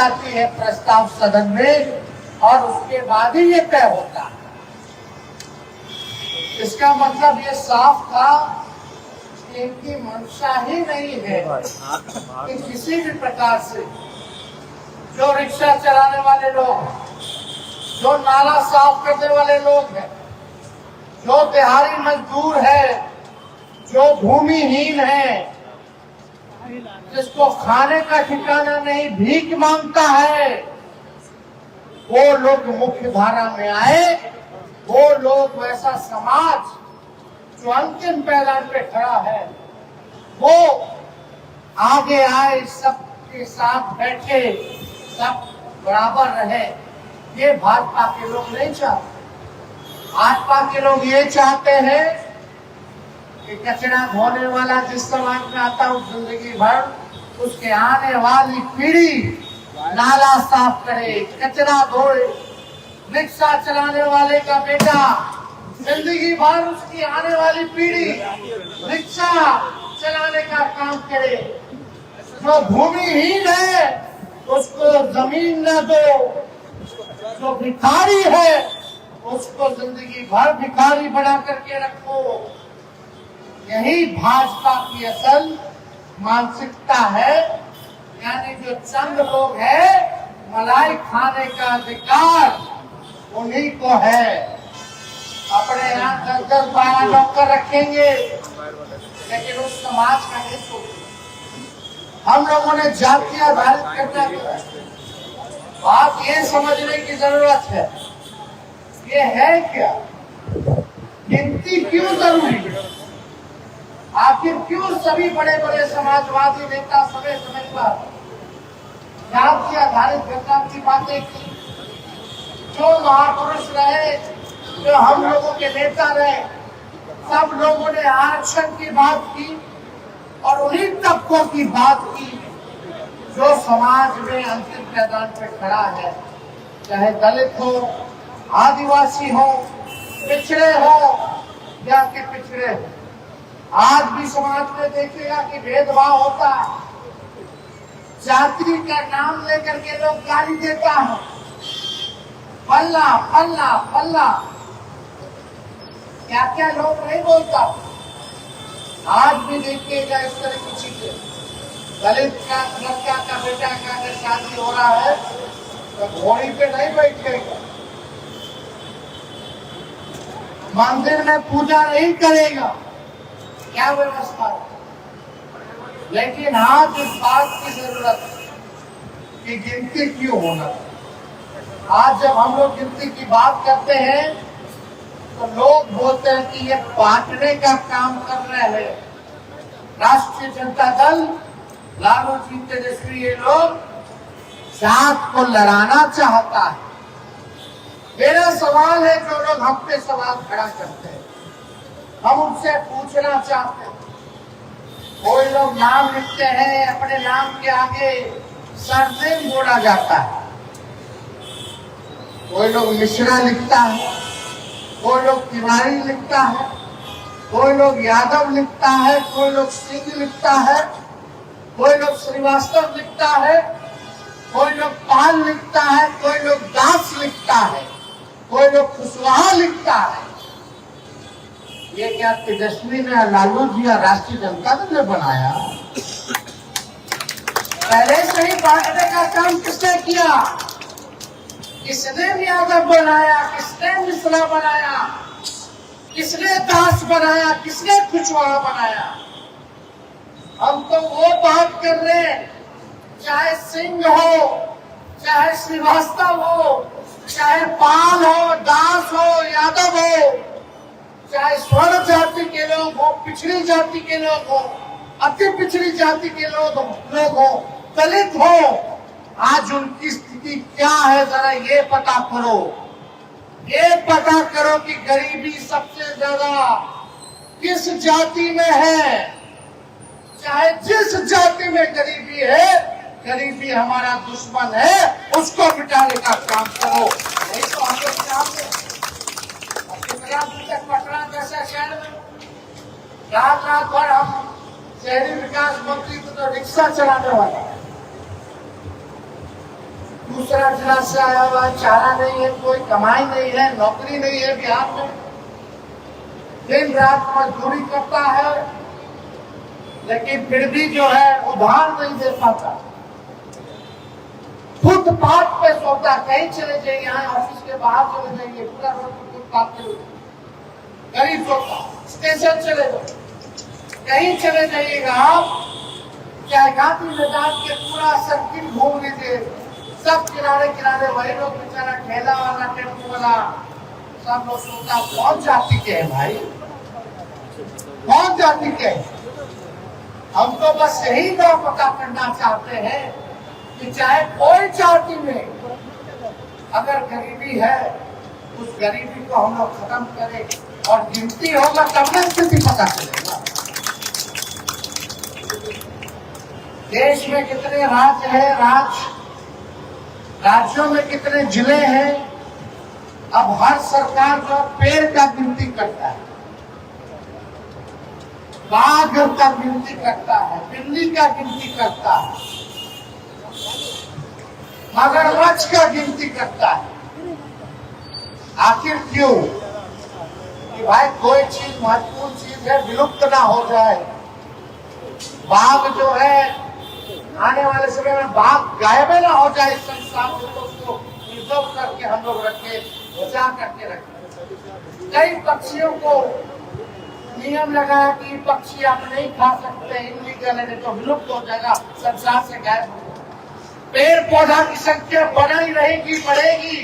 आती है प्रस्ताव सदन में और उसके बाद ही ये तय होता है। इसका मतलब ये साफ था कि इनकी मंशा ही नहीं है कि किसी भी प्रकार से जो रिक्शा चलाने वाले लोग, जो नाला साफ करने वाले लोग हैं, जो दिहाड़ी मजदूर है, जो भूमिहीन है, जिसको खाने का ठिकाना नहीं, भीख मांगता है, वो लोग मुख्य धारा में आए। वो लोग, वैसा समाज जो अंतिम पैदान पे खड़ा है, वो आगे आए, सबके साथ बैठे, सब बराबर रहे। ये भाजपा के लोग नहीं चाहते। भाजपा के लोग ये चाहते हैं कि कचरा धोने वाला जिस समाज में आता है, जिंदगी भर उसके आने वाली पीढ़ी नाला साफ करे, कचरा धोए। रिक्शा चलाने वाले का बेटा जिंदगी भर उसकी आने वाली पीढ़ी रिक्शा चलाने का काम करे। जो भूमिहीन है उसको जमीन न दो, जो भिखारी है उसको जिंदगी भर भिखारी बना करके रखो। यही भाजपा की असल मानसिकता है। यानी जो चंद लोग हैं, मलाई खाने का अधिकार उन्हीं को है। अपने यहाँ 10-10-12 नौकर रखेंगे, लेकिन उस समाज का नहीं सोचेंगे। हम लोगों ने जाति आधारित करना है। बात ये समझने की जरूरत है, ये है क्या, गिनती क्यों जरूरी है? आखिर क्यों सभी बड़े बड़े समाजवादी नेता समय समय पर जाति आधारित घटना की बातें की? जो महापुरुष रहे, जो हम लोगों के नेता रहे, सब लोगों ने आरक्षण की बात की और उन्हीं तबकों की बात की जो समाज में अंतिम मैदान पर खड़ा है। चाहे दलित हो, आदिवासी हो, पिछड़े हो या कि पिछड़े हो। आज भी समाज में देखिएगा कि भेदभाव होता है। जाति का नाम लेकर के लोग गाली देता है, फल्ला फल्ला फल्ला, क्या क्या लोग नहीं बोलता। आज भी देखिएगा इस तरह की चीजें। दलित का लड़का का बेटा का अगर शादी हो रहा है तो घोड़ी पे नहीं बैठेगा, मंदिर में पूजा नहीं करेगा, क्या व्यवस्था है। लेकिन आज इस बात की जरूरत है कि गिनती क्यों होना। आज जब हम लोग गिनती की बात करते हैं तो लोग बोलते हैं कि ये बांटने का काम कर रहे हैं। राष्ट्रीय जनता दल, लालू जी, तेजस्वी, ये लोग जात को लड़ाना चाहता है। मेरा सवाल है, जो लोग हम पे सवाल खड़ा करते हैं, हम उनसे पूछना चाहते हैं। कोई लोग नाम लिखते हैं, अपने नाम के आगे सरनेम जोड़ा जाता है। कोई लोग मिश्रा लिखता है, कोई लोग तिवारी लिखता है, कोई लोग यादव लिखता है, कोई लोग सिंह लिखता है, कोई लोग श्रीवास्तव लिखता है, कोई लोग पाल लिखता है, कोई लोग दास लिखता है, कोई लोग कुशवाहा लिखता है। ये क्या तेजस्वी ने, लालू जी या राष्ट्रीय जनता दल ने बनाया? पहले से ही बांटने का काम किसने किया? किसने यादव बनाया, किसने मिश्रा बनाया, किसने दास बनाया, किसने कुशवाहा बनाया? हम तो वो बात कर रहे हैं, चाहे सिंह हो, चाहे श्रीवास्तव हो, चाहे पाल हो, दास हो, यादव हो, चाहे स्वर्ण जाति के लोग हो, पिछड़ी जाति के लोग हो, अति पिछड़ी जाति के लोग हो, दलित हो, आज उनकी स्थिति क्या है जरा ये पता करो। ये पता करो कि गरीबी सबसे ज्यादा किस जाति में है। चाहे जिस जाति में गरीबी है, गरीबी हमारा दुश्मन है, उसको मिटाने का काम करो। नहीं तो हम लोग चाहते पटना जैसा शहर में रात रात भर हम शहरी विकास मंत्री को तो रिक्शा चलाने वाला है। दूसरा जिला से आया हुआ, चारा नहीं है, कोई कमाई नहीं है, नौकरी नहीं है बिहार में, दिन रात मजदूरी करता है, लेकिन फिर भी जो है उधार नहीं दे पाता। फुटपाथ पे सोता, कहीं चले जाइए, यहाँ ऑफिस के बाहर चले जाइए, पूरा रोड फुटपाथ पे गरीब सोता। स्टेशन चले जाओ, कहीं चले जाइएगा आप, चाहे गांधी मैदान के पूरा सर्किट घूम लीजिए, सब किनारे किनारे वही लोग, बेचारा ठेला वाला, टेम्पो वाला, सब लोग सोता। कौन जाति के है भाई, कौन जाति के? हम तो बस यही ना पता करना चाहते हैं कि चाहे कोई जाति में अगर गरीबी है, उस गरीबी को हम लोग खत्म करें, और गिनती होगा तब ना स्थिति पता चलेगा। देश में कितने राज्य हैं, राज्यों में कितने जिले हैं, अब हर सरकार जो पेड़ का गिनती करता है, बाघ का गिनती करता है, बिल्ली का गिनती करता है, मगरमच्छ का गिनती करता है। आखिर क्यों? कि भाई कोई चीज महत्वपूर्ण चीज है, विलुप्त ना हो जाए। बाघ जो है, आने वाले समय में बाघ गायब ना हो जाए इस संसार से, तो उसको प्रिजर्व करके हम लोग रखे, बचा करके रखे। कई पक्षियों को नियम लगाया कि पक्षी आप नहीं खा सकते, इनलीगल है, तो विलुप्त हो जाएगा, संसार से गायब हो जाएगा। पेड़ पौधा की संख्या बढ़ी रहेगी, बढ़ेगी,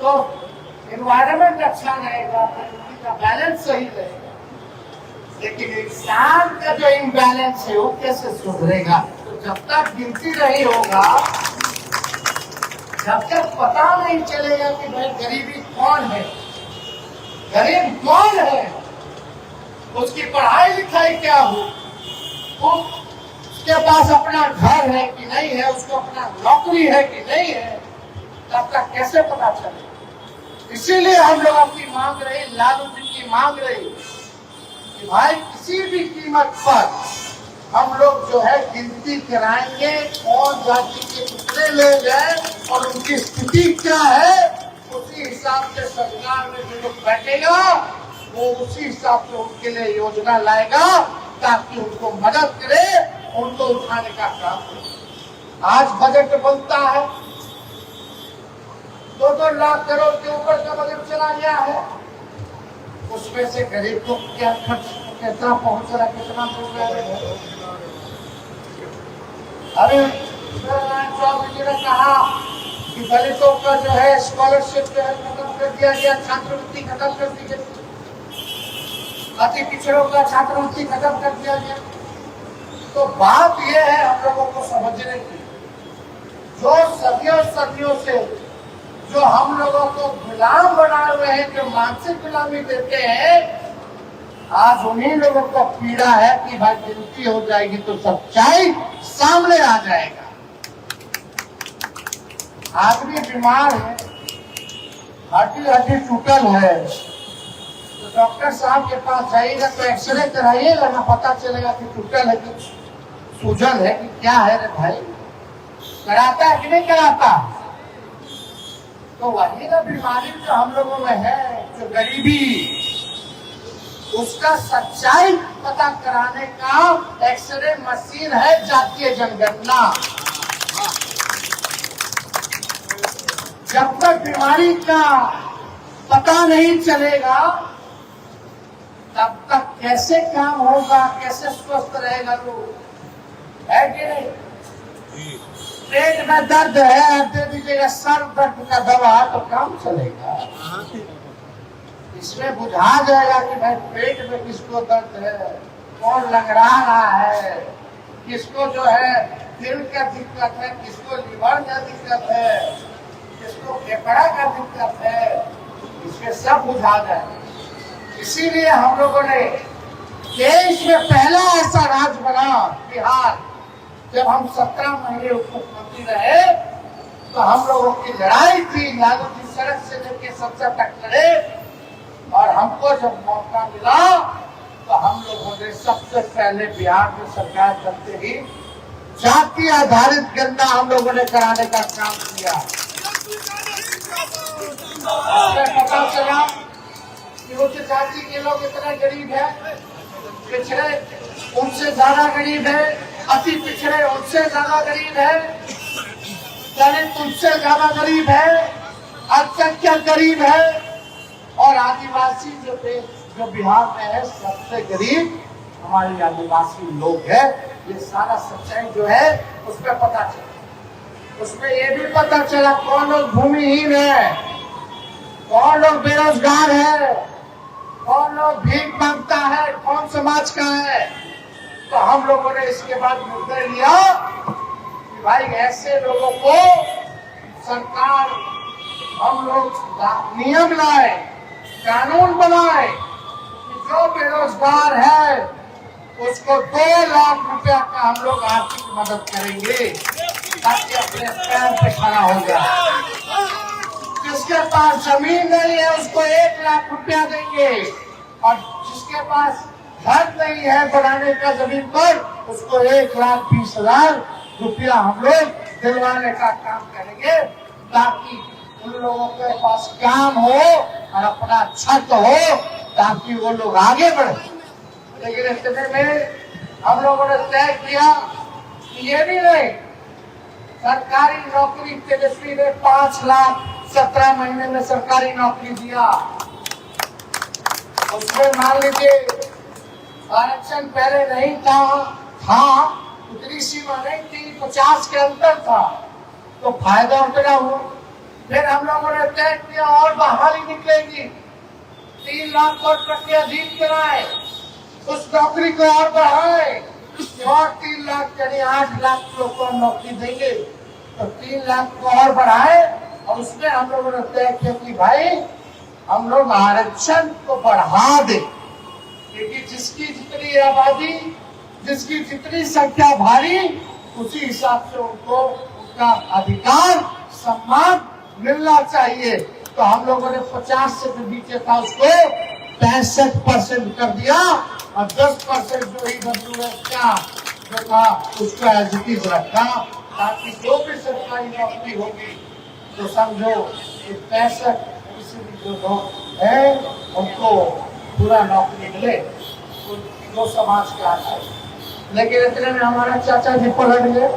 तो एनवायरमेंट अच्छा रहेगा, प्रकृति का बैलेंस सही रहेगा। लेकिन इंसान का जो इम्बैलेंस है वो कैसे सुधरेगा? तो जब तक गिनती नहीं होगा, जब तक पता नहीं चलेगा कि भाई गरीबी कौन है, गरीब कौन है, उसकी पढ़ाई लिखाई क्या हो, उसके पास अपना घर है कि नहीं है, उसको अपना नौकरी है कि नहीं है, तब तक कैसे पता चले? इसीलिए हम लोगों की मांग रही, लालू जी की मांग रही कि भाई किसी भी कीमत पर हम लोग जो है गिनती कराएंगे, कौन जाति के कितने लोग हैं और उनकी स्थिति क्या है, उसी हिसाब से सरकार में जो लोग बैठेगा वो उसी हिसाब से उनके लिए योजना लाएगा, ताकि उनको मदद करे, उनको उठाने का काम करे। आज बजट बनता है, 2-2 लाख करोड़ के ऊपर का बजट चला गया है, उसमें से गरीब को क्या खर्च कितना पहुंच रहा, कितना मिल रहा है? अरे चौधरी जी ने कहा कि दलितों का जो है स्कॉलरशिप जो है खत्म कर दिया गया, छात्रवृत्ति खत्म कर दी गई, अति पिछड़ों का छात्रवृत्ति खत्म कर दिया गया। तो बात यह है हम लोगों को समझने की, जो सदियों से जो हम लोगों को गुलाम बनाए हुए हैं, जो मानसिक गुलामी देते हैं, आज उन्हीं लोगों को पीड़ा है कि भाई गिनती हो जाएगी तो सच्चाई सामने आ जाएगा। आदमी बीमार है, हड्डी टूटल है, तो डॉक्टर साहब के पास जाइएगा तो एक्सरे कराइएगा ना, पता चलेगा कि टूटल है कि सूजन है कि क्या है। रे भाई कराता है कि नहीं कराता? तो वही ना बीमारी जो हम लोगों में है, जो गरीबी, उसका सच्चाई पता कराने का एक्सरे मशीन है जातीय जनगणना। जब तक बीमारी का पता नहीं चलेगा, तब तक कैसे काम होगा, कैसे स्वस्थ रहेगा लोग, है कि नहीं? पेट में दर्द है, दे दीजिएगा सर दर्द का दवा, तो काम चलेगा। इसमें बुझा जाएगा कि भाई पेट में किसको दर्द है, कौन लंगड़ा रहा है, किसको जो है दिल का दिक्कत है, किसको लीवर का दिक्कत है, किसको फेफड़ा का दिक्कत है, इसमें सब बुझा जाएगा। इसीलिए हम लोगों ने देश में पहला ऐसा राज्य बना बिहार, जब हम 17 महीने उप मुख्यमंत्री रहे, तो हम लोगों की लड़ाई थी, लालू जी सड़क से लेके संसद तक लड़े, और हमको जब मौका मिला तो हम लोगों ने सबसे पहले बिहार में सरकार करते ही जाति आधारित गणना हम लोगों ने कराने का काम किया। पता चला कि उच्च जाति के लोग इतने गरीब हैं, पिछड़े उनसे ज्यादा गरीब है, अति पिछड़े उनसे ज्यादा गरीब है, दलित उनसे ज्यादा गरीब है, अल्पसंख्यक गरीब है, और आदिवासी जो बिहार में है सबसे गरीब हमारे आदिवासी लोग है। ये सारा सच्चाई जो है उसमें पता चला। उसमें ये भी पता चला कौन लोग भूमिहीन है, कौन लोग बेरोजगार है, कौन लोग भीख मांगता है, कौन समाज का है। तो हम लोगों ने इसके बाद निर्णय लिया कि भाई ऐसे लोगों को सरकार, हम लोग नियम लाए, कानून बनाए कि जो बेरोजगार है उसको 2 लाख रुपया का हम लोग आर्थिक मदद करेंगे ताकि अपने पैर पे खड़ा हो जाए। जिसके पास जमीन नहीं है उसको 1 लाख रुपया देंगे, और जिसके पास घर नहीं है बनाने का जमीन पर उसको 1,20,000 रुपया हम लोग दिलवाने का काम करेंगे, ताकि उन लोगों के पास काम हो और अपना छत हो, ताकि वो लोग आगे बढ़े। लेकिन इतने में हम लोगों ने तय किया कि ये भी नहीं, सरकारी नौकरी तेजस्वी ने 5 लाख 17 महीने में सरकारी नौकरी दिया। उसमें मान लीजिए आरक्षण पहले नहीं था, उतनी सीमा नहीं थी, 50 के अंतर था, तो फायदा उतना हुआ। फिर हम लोगों ने तय किया और बहाली निकलेगी, 3 लाख को प्रक्रिया अधीन कराए, उस नौकरी को और बढ़ाए, और 3 लाख यानी 8 लाख लोग को नौकरी देंगे। तो 3 लाख को और बढ़ाए, और उसमें हम लोगों ने तय किया कि भाई हम लोग आरक्षण को बढ़ा दें, क्योंकि जिसकी जितनी आबादी, जिसकी जितनी संख्या भारी, उसी हिसाब से उनको उनका अधिकार सम्मान मिलना चाहिए। तो हम लोगों ने 50 से जो नीचे था उसको 65% कर दिया, और 10% जो EWS का जो था उसको एज इट इज रखा, ताकि जो भी सरकारी नौकरी होगी तो समझो 65 जो लोग हैं उनको पूरा नौकरी मिले, जो समाज के आता है। लेकिन इतने में हमारा चाचा जी पलट गए।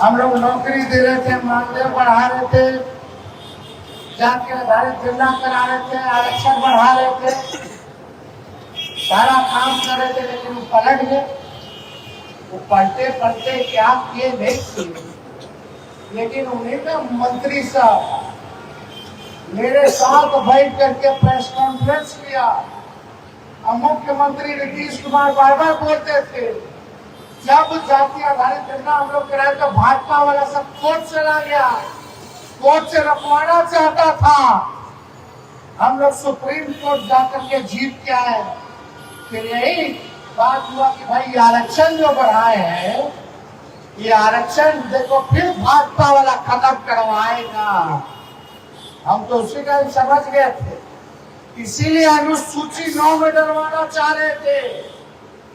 हम लोग नौकरी दे रहे थे, मानदेय बढ़ा रहे थे, जाति आधारित गणना करा रहे थे, आरक्षण बढ़ा रहे थे, सारा काम कर रहे थे, लेकिन वो पलट गए। वो पलटे पलटे क्या किए नहीं किए, लेकिन उन्हें ना मंत्री साहब मेरे साथ बैठ करके प्रेस कॉन्फ्रेंस किया, और मुख्यमंत्री नीतीश कुमार बार बार बोलते थे, जब जाति आधारित गणना हम लोग कराए तो भाजपा वाला सब कोर्ट चला गया, कोर्ट से रखवाना चाहता था। हम लोग सुप्रीम कोर्ट जाकर के जीत के आए। फिर यही बात हुआ कि भाई आरक्षण जो बढ़ाए हैं, ये आरक्षण देखो फिर भाजपा वाला खत्म करवाएगा। हम तो उसी का समझ गए थे, इसीलिए अनुसूची 9 में डलवाना चाह रहे थे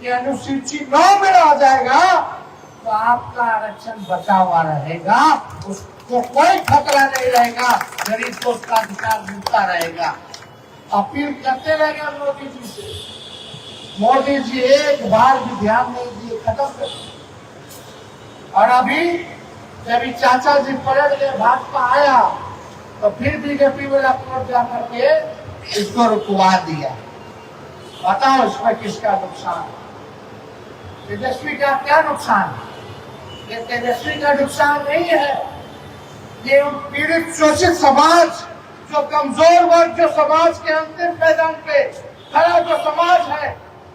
कि अनुसूची 9 में आ जाएगा तो आपका आरक्षण बचा हुआ रहेगा, उसको कोई खतरा नहीं रहेगा, गरीब को उसका अधिकार मिलता रहेगा। अपील करते रहेगा मोदी जी से, मोदी जी एक बार भी ध्यान नहीं दिए, खत्म कर दिए। और अभी जब चाचा जी पलट गए, भाजपा आया, तो फिर बीजेपी वाला कोर्ट जाकर के इसको रुकवा दिया। बताओ इसमें किसका नुकसान? तेजस्वी का क्या नुकसान? ये तेजस्वी का नुकसान नहीं है, ये पीड़ित शोषित समाज, जो कमजोर वर्ग, जो समाज के अंतिम मैदान पे खड़ा जो समाज है,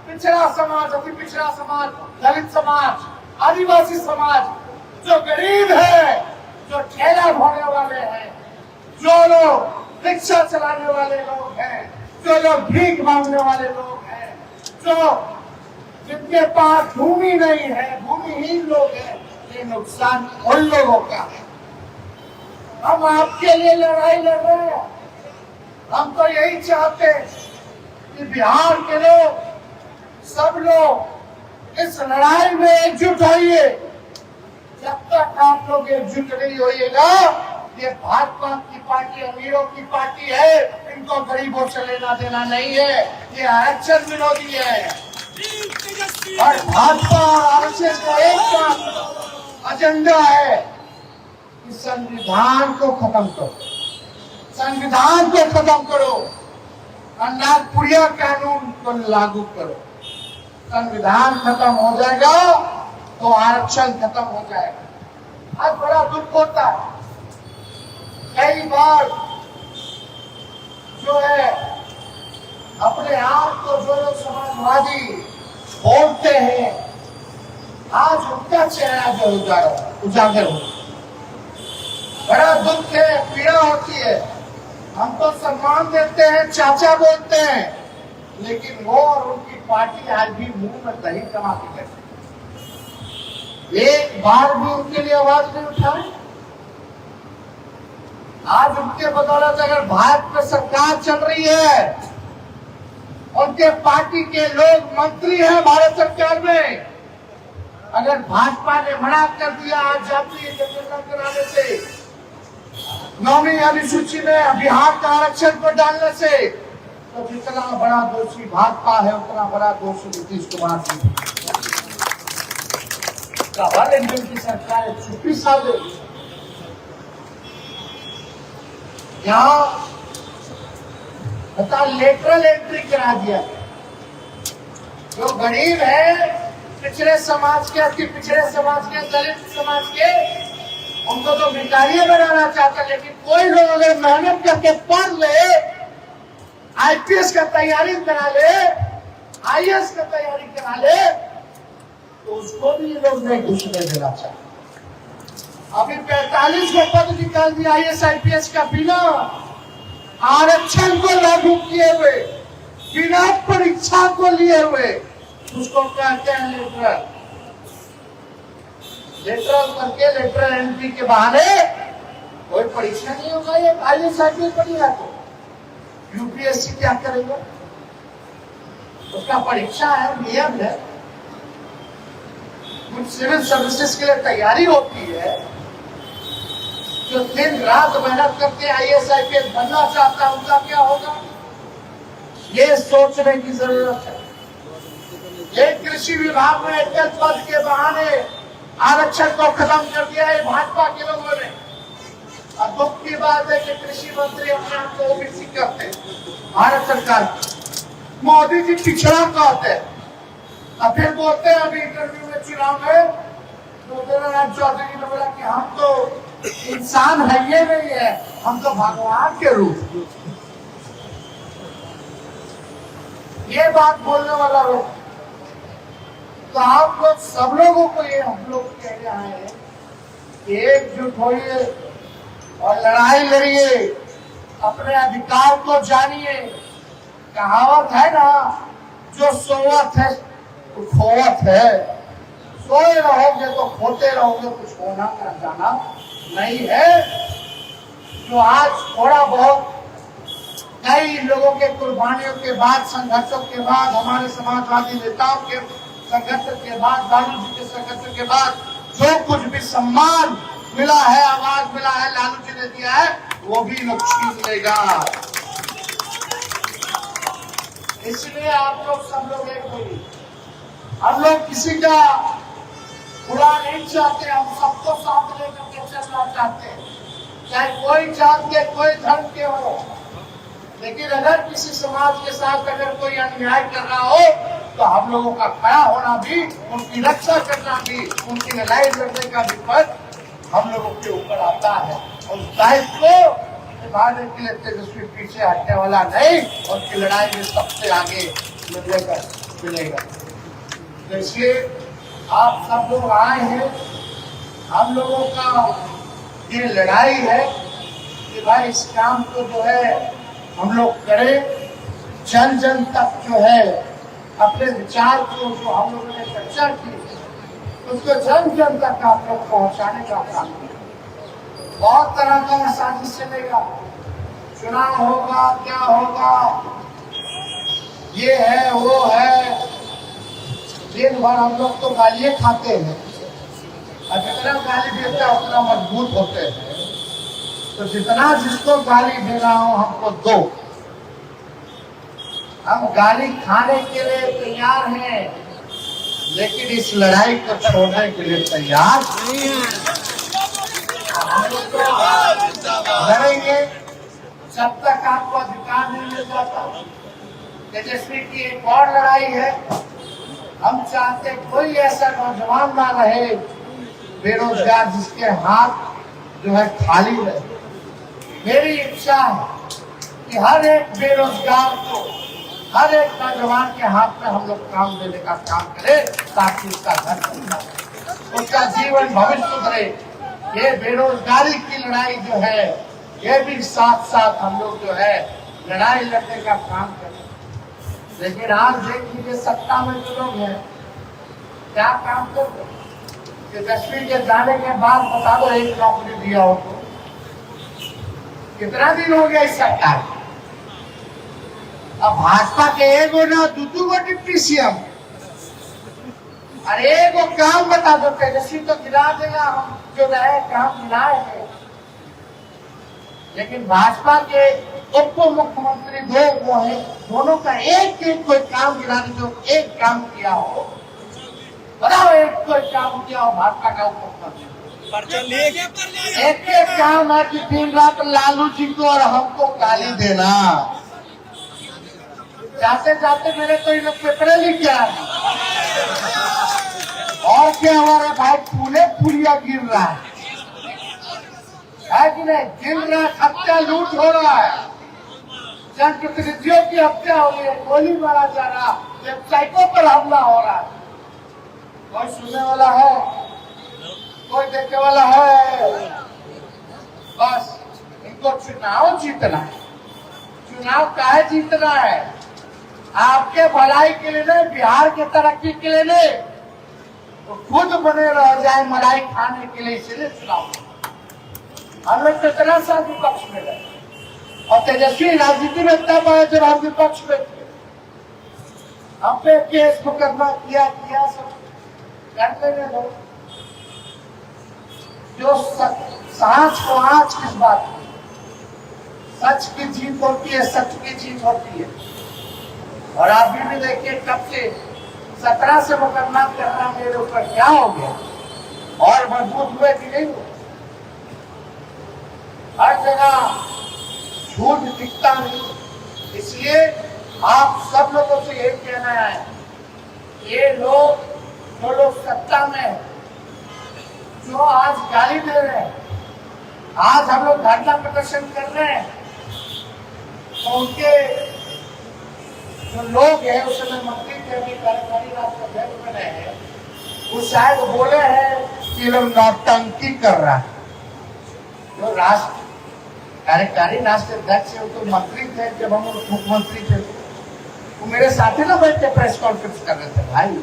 पिछड़ा समाज, अति पिछड़ा समाज, दलित समाज, आदिवासी समाज, जो गरीब है, जो ठेला ढोने वाले हैं, जो लोग रिक्शा चलाने वाले लोग हैं, जो लोग भीख मांगने वाले लोग हैं, जो जिनके पास भूमि नहीं है, भूमिहीन लोग हैं, ये नुकसान उन लोगों का है। हम आपके लिए लड़ाई लड़ रहे हैं। हम तो यही चाहते हैं कि बिहार के लोग, सब लोग इस लड़ाई में एकजुट होइए। जब तक आप लोग एकजुट नहीं होइएगा, ये भाजपा की पार्टी अमीरों की पार्टी है, इनको गरीबों से लेना देना नहीं है, ये आरक्षण विरोधी है। और भाजपा और आरक्षण का एक एजेंडा है कि संविधान को खत्म करो, संविधान को खत्म करो और नागपुरिया कानून को लागू करो। संविधान खत्म हो जाएगा तो आरक्षण खत्म हो जाएगा। आज बड़ा दुख होता है, कई बार जो है अपने आप को जो लोग समाजवादी बोलते हैं, आज उनका चेहरा जो उजागर हो, बड़ा दुख है, पीड़ा होती है। हम तो सम्मान देते हैं, चाचा बोलते हैं, लेकिन वो और उनकी पार्टी आज भी मुंह में दही कमा के करते, एक बार भी उनके लिए आवाज नहीं उठाए। आज उनके बदौलत अगर भारत में सरकार चल रही है, उनके पार्टी के लोग मंत्री हैं भारत सरकार में, अगर भाजपा ने मना कर दिया आज जातीय जनगणना कराने से, 9वीं अनुसूची में बिहार का आरक्षण को डालने से, तो जितना बड़ा दोषी भाजपा है उतना बड़ा दोषी नीतीश कुमार जी। की सरकार चुप्पी साधे, यहाँ बता लेटरल एंट्री करा दिया। जो गरीब है, पिछड़े समाज के, अति पिछड़े समाज के, दलित समाज के, उनको तो भिखारी बनाना चाहता, लेकिन कोई लोग अगर मेहनत करके पढ़ ले, आईपीएस का तैयारी करा ले, आईएएस का तैयारी करा ले, तो उसको भी ये लोग नहीं घुसने देना चाहते। अभी 45 को पद निकाल दिया आईएएस आईपीएस का, बिना आरक्षण को लागू किए हुए, बिना परीक्षा को लिए हुए, उसको कहते हैं लेटरल। लेटरल करके लेटरल एंट्री के बहाने कोई परीक्षा नहीं होगा। ये आईएएस आईपीएस बनेगा तो यूपीएससी क्या करेगा? उसका परीक्षा है, नियम है, कुछ सिविल सर्विसेज के लिए तैयारी होती है। जो दिन रात मेहनत करके आईएएस आईपीएस बनना चाहता है, उनका क्या होगा, ये सोचने की जरूरत है। ये कृषि विभाग में एकल पद के बहाने आरक्षण को खत्म कर दिया है भाजपा के लोगों ने। और दुख की बात है कि कृषि मंत्री अपने आप को ओबीसी करते हैं, भारत सरकार मोदी जी पिछड़ा कहते हैं, और फिर बोलते हैं अभी इंटरव्यू में चुनाव में ज्योतिरादित्य चौधरी ने बोला कि हम तो इंसान है, ये नहीं है, हम तो भगवान के रूप। ये बात बोलने वाला लोग, तो आप लोग सब लोगों को ये हम लोग कह रहे हैं कि एकजुट होइए और लड़ाई लड़िए, अपने अधिकार को जानिए। कहावत है ना, जो सोवत है तो खोवत है, सोए रहोगे तो खोते रहोगे, कुछ होना ना जाना नहीं है। जो आज थोड़ा बहुत कई लोगों के कुर्बानियों के बाद, संघर्षों के बाद, हमारे समाजवादी नेताओं के संघर्ष के बाद, लालू जी के संघर्ष के बाद जो कुछ भी सम्मान मिला है, आवाज मिला है, लालू जी ने दिया है, वो भी लोग छीन लेगा। इसलिए आप लोग सब लोग एक होइए। हम लोग किसी का बुरा नहीं चाहते, हम सबको साथ लेकर के चलना चाहते हैं, चाहे कोई जात के, कोई धर्म के हो। लेकिन अगर किसी समाज के साथ अगर कोई अन्याय कर रहा हो, तो हम लोगों का खड़ा होना भी, उनकी रक्षा करना भी, उनकी लड़ाई लड़ने का भी पद हम लोगों के ऊपर आता है। और उस दायित्व को निभाने के लिए तेजस्वी पीछे हटने वाला नहीं, उनकी लड़ाई में सबसे आगे मिलेगा। तो इसलिए आप सब लोग आए हैं, हम लोगों का ये लड़ाई है कि भाई इस काम को जो है हम लोग करें, जन जन तक जो है अपने विचार को, जो हम लोगों ने चर्चा की, उसको जन जन तक आप लोग पहुंचाने का काम करें। बहुत तरह का साजिश चलेगा, चुनाव होगा, क्या होगा, ये है वो है, दिन भर हम लोग तो गालियाँ खाते हैं और जितना गाली देते हैं उतना मजबूत होते हैं। तो जितना जिसको गाली देना हो हमको दो, हम गाली खाने के लिए तैयार हैं, लेकिन इस लड़ाई को छोड़ने के लिए तैयार नहीं है। हम लोग तो लड़ेंगे जब तक आपको अधिकार नहीं मिल जाता। तेजस्वी की एक और लड़ाई है, हम चाहते कोई ऐसा नौजवान ना रहे बेरोजगार जिसके हाथ जो है खाली रहे। मेरी इच्छा है कि हर एक बेरोजगार को, हर एक नौजवान के हाथ में हम लोग काम देने का काम करें ताकि उसका घर बने, उसका जीवन भविष्य सुधरे। ये बेरोजगारी की लड़ाई जो है, ये भी साथ साथ हम लोग जो है लड़ाई लड़ने का काम करें। लेकिन आज देख लीजिए सत्ता में जो लोग हैं क्या काम करते, तेजस्वी के जाने के बाद बता दो एक नौकरी दिया हो तो कितना दिन हो गया इस सरकार। अब भाजपा के एगो ना दू गो डिप्टी सीएम, अरे एगो काम बता दो, तेजस्वी तो गिरा देगा, हम जो रहे काम गिराए हैं। लेकिन भाजपा के उप मुख्यमंत्री दो वो है, दोनों का एक एक कोई काम गिरा दे, जो एक काम किया हो बताओ, एक कोई काम किया हो भाजपा का उप मुख्यमंत्री। एक एक काम है कि दिन रात लालू जी को और हमको गाली देना। जाते जाते मेरे तो इन पेपरे लिख गया और क्या हमारा भाई फूले फुलिया गिर रहा है कि नहीं? गिर रहा है, हत्या लूट हो रहा है, जनप्रतिनिधियों की हत्या हो रही है, गोली मारा जा रहा, वेबसाइटों पर हमला हो रहा है। कोई सुनने वाला है? कोई देखने वाला है? बस इनको चुनाव जीतना है। चुनाव काहे जीतना है? आपके भलाई के लिए नहीं, बिहार के तरक्की के लिए नहीं, तो खुद बने रह जाए मलाई खाने के लिए, इसलिए चुनाव। हम लोग कितना सा विपक्ष में गए और तेजस्वी राजनीति में तब आए जब हम विपक्ष में थे। हम पे केस मुकदमा किया सब करते में लोग जो सांच को आज किस बात की, सच की जीत होती है, सच की जीत होती है। और आप भी देखिए कब से 17 से मुकदमा करना मेरे ऊपर क्या हो गया, और मजबूत हुए कि नहीं हुए। हर जगह झूठ दिखता नहीं, इसलिए आप सब लोगों से यही कहना है, ये लोग जो लोग सत्ता में जो आज गाली दे रहे हैं, आज हम लोग धरना प्रदर्शन कर रहे हैं, तो उनके जो लोग हैं उस समय मंत्री थे, अभी कार्यकारी राष्ट्राध्यक्ष बने हैं, वो शायद बोले हैं कि लोग नौटंकी कर रहा है। जो राष्ट्र कार्यकारी राष्ट्राध्यक्ष है, तो मंत्री थे जब हम मुख्यमंत्री थे, वो मेरे साथ ही ना बैठ के प्रेस कॉन्फ्रेंस कर रहे थे भाई।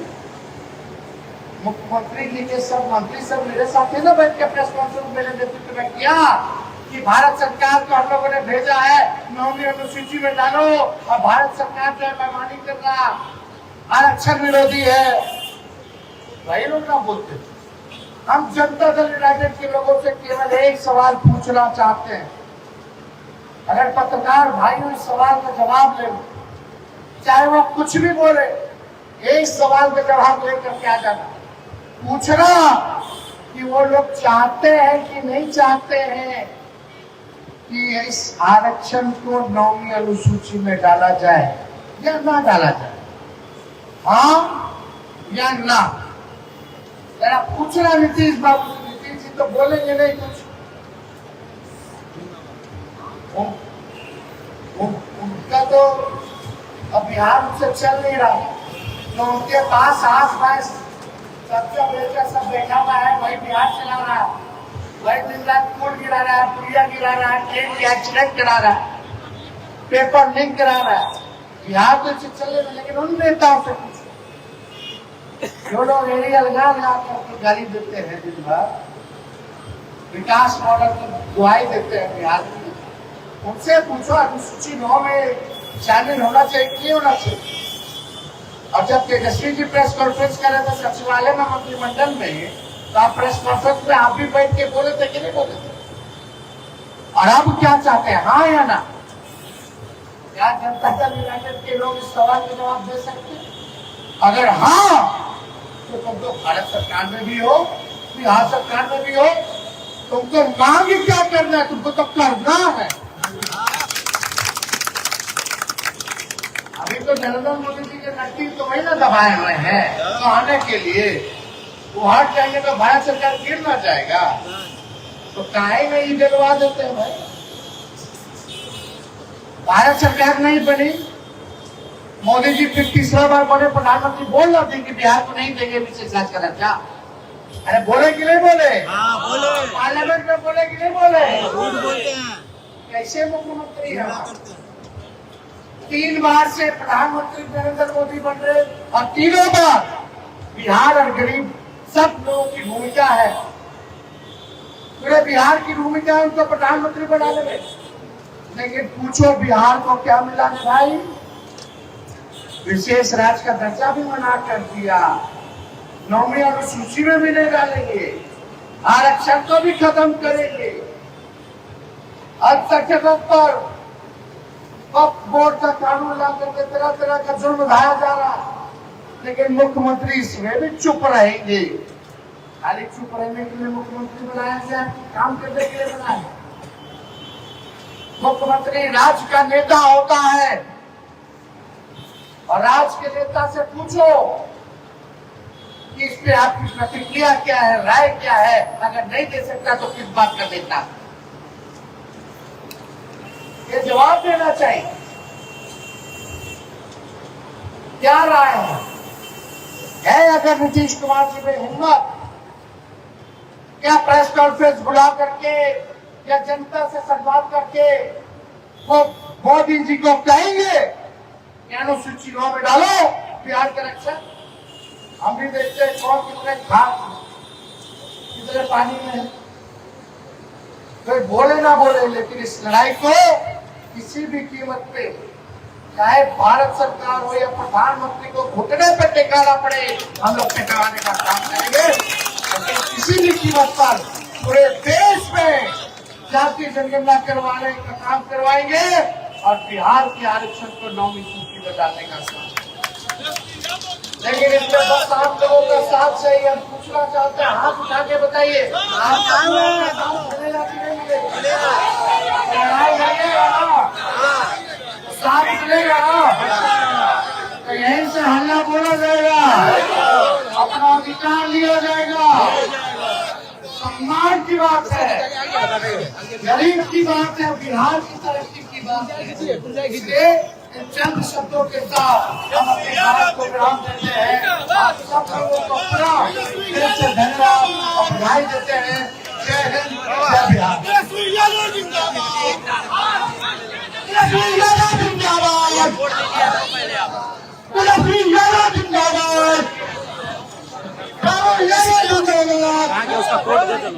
मुख्यमंत्री जी के सब मंत्री सब मेरे साथ ही ना बैठ के प्रेस कॉन्फ्रेंस मेरे नेतृत्व में किया कि भारत सरकार को हम लोगों ने भेजा है 9वीं अनुसूची में डालो, और भारत सरकार जो है बेईमानी कर रहा, आरक्षण विरोधी है, वही लोग ना बोलते। हम जनता दल यूनाइटेड के लोगों से केवल एक सवाल पूछना चाहते हैं, अगर पत्रकार भाई इस सवाल का जवाब ले, चाहे वो कुछ भी बोले, एक सवाल का जवाब लेकर क्या जाना, पूछना कि वो लोग चाहते हैं कि नहीं चाहते हैं कि इस आरक्षण को 9वीं अनुसूची में डाला जाए या ना डाला जाए, हाँ या ना। जरा पूछना नीतीश बाबू से, नीतीश जी तो बोलेंगे नहीं कुछ, उनका तो अब बिहार से चल नहीं रहा, तो उनके पास आस पास सबसे बेटा सब बैठा हुआ है, वही बिहार चला रहा है, वही दिन रात पुल गिरा रहा है, पुलिया गिरा रहा है, ट्रेन की एक्सीडेंट करा रहा है, पेपर लीक करा रहा है। बिहार तो चले, लेकिन उन नेताओं से जो लोग यही अलगा लगा करके गाली देते हैं, दिन भर विकास मॉडल की दुआई देते हैं बिहार में, उनसे पूछो अनुसूची 9 में शामिल होना चाहिए कि नहीं होना चाहिए। और जब तेजस्वी जी प्रेस कॉन्फ्रेंस कर रहे थे सचिवालय में मंत्रिमंडल में, तो आप प्रेस कॉन्फ्रेंस में आप भी बैठ के बोले थे कि नहीं बोले थे? और अब क्या चाहते हैं, हाँ या ना? क्या जनता दल यूनाइटेड के लोग इस सवाल का जवाब दे सकते हैं? अगर हाँ, तो तुम तो भारत सरकार में भी हो, बिहार सरकार में भी हो, तुमको मांग क्या करना है? तुमको तो करना है। अभी तो नरेंद्र मोदी जी के नट्टी तो वही ना दबाए हुए हैं तो आने के लिए, वो हट जाएंगे तो भारत सरकार गिर ना जाएगा। तो काहे नहीं दिलवा देते हैं भाई? भारत सरकार नहीं बनी, मोदी जी फिर तीसरा बार बने प्रधानमंत्री, बोल रहे थे कि बिहार को नहीं देंगे विशेष राज्य का दर्जा। अरे बोले कि नहीं बोले? हाँ बोले। पार्लियामेंट में बोले कि नहीं बोले? झूठ बोलते हैं। कैसे मुख्यमंत्री है? 3 बार से प्रधानमंत्री नरेंद्र मोदी बन रहे और तीनों बार बिहार और गरीब सब लोगों की भूमिका है, पूरे बिहार की भूमिका है उनको प्रधानमंत्री बनाने में। लेकिन पूछो बिहार को क्या मिला है भाई? विशेष राज्य का दर्जा भी मना कर दिया, 9वीं अनुसूची में भी नहीं डालेंगे, आरक्षण को भी खत्म करेंगे, अल्पसंख्यकों पर वक्फ बोर्ड का कानून ला करके तरह तरह का जुर्म ढाया जा रहा। लेकिन मुख्यमंत्री इसमें भी चुप रहेंगे। खाली चुप रहने के लिए मुख्यमंत्री बनाया गया, काम करने के लिए बनाया? मुख्यमंत्री राज्य का नेता होता है और राज्य के नेता से पूछो कि इस पे आपकी प्रतिक्रिया क्या है, राय क्या है। अगर नहीं दे सकता तो किस बात का देता, ये जवाब देना चाहिए। क्या राय है अगर नीतीश कुमार जी में हिम्मत, क्या प्रेस कॉन्फ्रेंस बुला करके या जनता से संवाद करके वो मोदी जी को कहेंगे कि अनुसूची 9 में डालो बिहार का रक्षा? हम भी देखते हैं कौन कितने खाद कितने पानी में है। तो बोले ना बोले, लेकिन इस लड़ाई को किसी भी कीमत पे, चाहे भारत सरकार हो या प्रधानमंत्री को घुटने पे टिकाना पड़े, हम लोग टिकाने का काम करेंगे। लेकिन किसी भी कीमत पर पूरे देश में जाति जनगणना करवाने का काम करवाएंगे और बिहार के आरक्षण को 9वीं सूची में डालने का काम। लेकिन इसमें बस आप लोगों का साथ चाहिए। हम पूछना चाहते हैं, हाथ उठा के बताइए, आप चलेगा कि नहीं मिलेगा? साथ चलेगा तो यहीं से हल्ला बोला जाएगा, अपना अधिकार लिया जाएगा। सम्मान की बात है, गरीब की बात है, बिहार की तरक्की की बात है। इसलिए चंद शब्दों के साथ हम अपने भारत को विराम देते हैं। आप सब लोगों को पूरा दिल से धन्यवाद और बधाई देते हैं। जय हिंद, जय बिहार। उसका कोड दे दो।